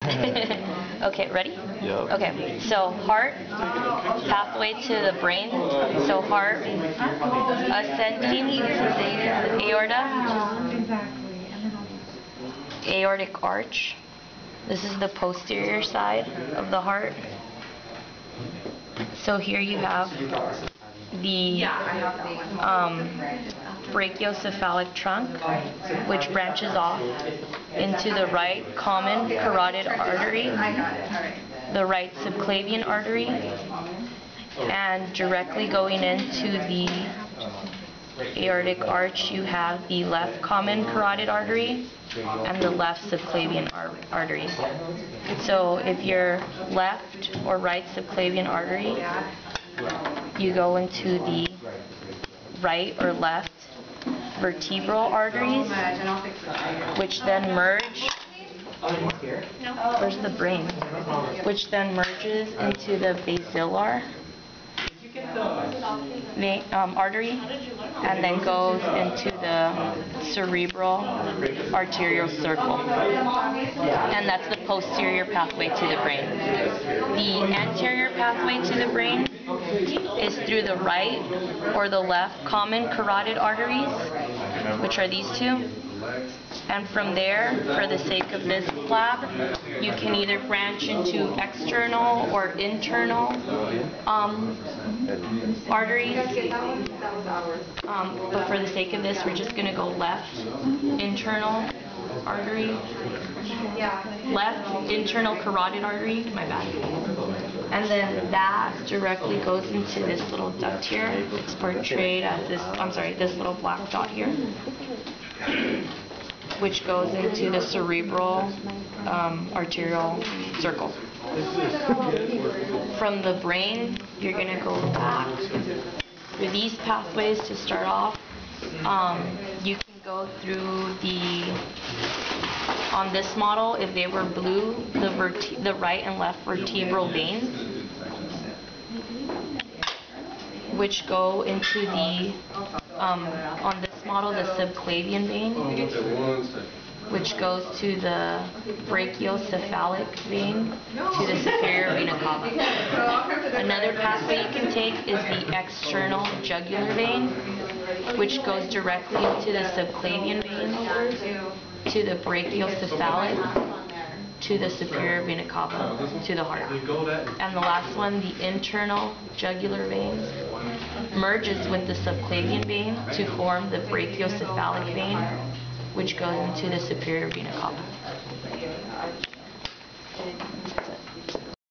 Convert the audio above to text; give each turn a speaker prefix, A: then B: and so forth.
A: Okay, ready?
B: Yep.
A: Okay, so heart, pathway to the brain. So heart, ascending, aorta, aortic arch. This is the posterior side of the heart. So here you have the brachiocephalic trunk, which branches off into the right common carotid artery, the right subclavian artery, and directly going into the aortic arch you have the left common carotid artery and the left subclavian artery. So if you're left or right subclavian artery, you go into the right or left vertebral arteries, which then merge. Where's the brain? Which then merges into the basilar artery, and then goes into the cerebral arterial circle. And that's the posterior pathway to the brain. The anterior pathway to the brain is through the right or the left common carotid arteries, which are these two. And from there, for the sake of this lab, you can either branch into external or internal arteries. But for the sake of this, we're just going to go left internal artery, left internal carotid artery, my bad. And then that directly goes into this little duct here. It's portrayed as this little black dot here, which goes into the cerebral arterial circle. From the brain, you're going to go back through these pathways to start off. You can go through on this model, if they were blue, the right and left vertebral veins, which go into the, on this model, the subclavian vein, which goes to the brachiocephalic vein, to the superior vena cava. Another pathway you can take is the external jugular vein, which goes directly into the subclavian vein, to the brachiocephalic, to the superior vena cava, to the heart. And the last one, the internal jugular vein, merges with the subclavian vein to form the brachiocephalic vein, which goes into the superior vena cava.